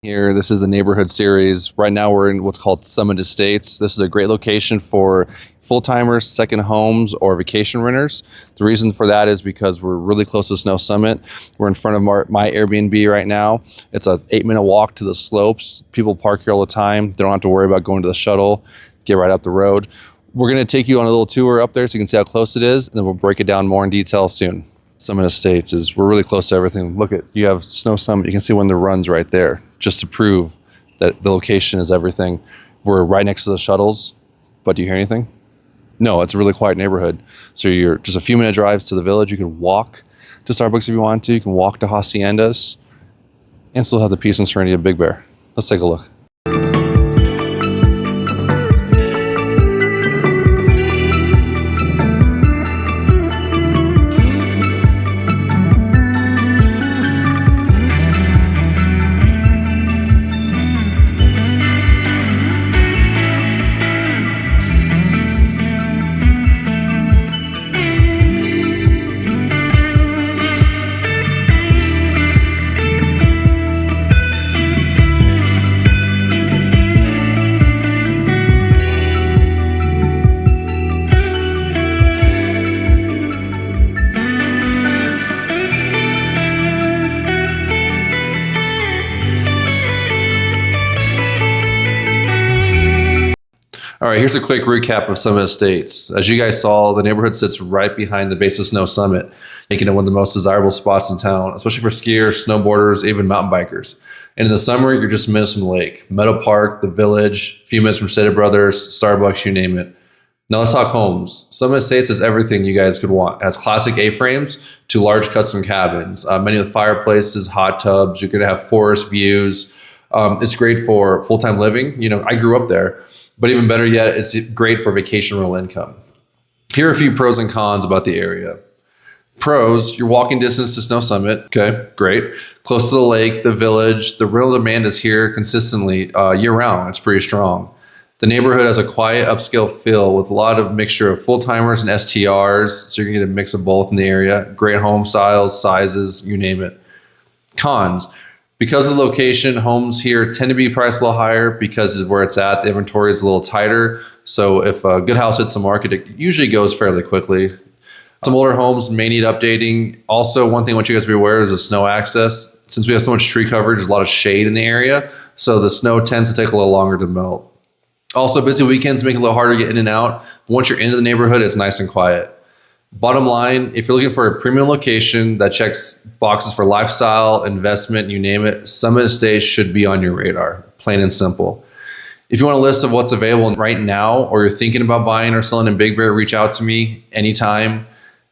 Here, this is the neighborhood series. Right now we're in what's called Summit Estates. This is a great location for full-timers, second homes, or vacation renters. The reason for that is because we're really close to Snow Summit. We're in front of my Airbnb right now. It's a 8-minute walk to the slopes. People park here all the time. They don't have to worry about going to the shuttle, get right up the road. We're gonna take you on a little tour up there so you can see how close it is, and then we'll break it down more in detail soon. Summit Estates we're really close to everything. Look at, you have Snow Summit. You can see one of the runs right there, just to prove that the location is everything. We're right next to the shuttles, but do you hear anything? No, it's a really quiet neighborhood. So you're just a few minute drives to the village. You can walk to Starbucks if you want to. You can walk to Haciendas and still have the peace and serenity of Big Bear. Let's take a look. All right, here's a quick recap of Summit Estates. As you guys saw, the neighborhood sits right behind the base of Snow Summit, making it one of the most desirable spots in town, especially for skiers, snowboarders, even mountain bikers. And in the summer, you're just minutes from the lake, Meadow Park, the village, a few minutes from Stater Brothers, Starbucks, you name it. Now let's talk homes. Summit Estates has everything you guys could want. It has classic A-frames to large custom cabins, many with fireplaces, hot tubs. You're gonna have forest views. It's great for full-time living. You know, I grew up there. But even better yet, it's great for vacation rental income. Here are a few pros and cons about the area. Pros, you're walking distance to Snow Summit. Okay, great. Close to the lake, the village, the rental demand is here consistently year round. It's pretty strong. The neighborhood has a quiet upscale feel with a lot of mixture of full-timers and STRs. So you're gonna get a mix of both in the area. Great home styles, sizes, you name it. Cons. Because of the location, homes here tend to be priced a little higher because of where it's at. The inventory is a little tighter. So if a good house hits the market, it usually goes fairly quickly. Some older homes may need updating. Also, one thing I want you guys to be aware is the snow access. Since we have so much tree coverage, there's a lot of shade in the area. So the snow tends to take a little longer to melt. Also, busy weekends make it a little harder to get in and out. But once you're into the neighborhood, it's nice and quiet. Bottom line, if you're looking for a premium location that checks boxes for lifestyle, investment, you name it, Summit Estates should be on your radar, plain and simple. If you want a list of what's available right now, or you're thinking about buying or selling in Big Bear, reach out to me anytime.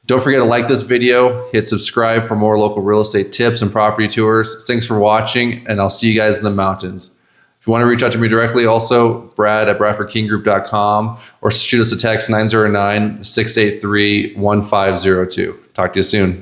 Don't forget to like this video, hit subscribe for more local real estate tips and property tours. Thanks for watching, and I'll see you guys in the mountains. If you want to reach out to me directly, also brad@bradfordkinggroup.com, or shoot us a text 909-683-1502. Talk to you soon.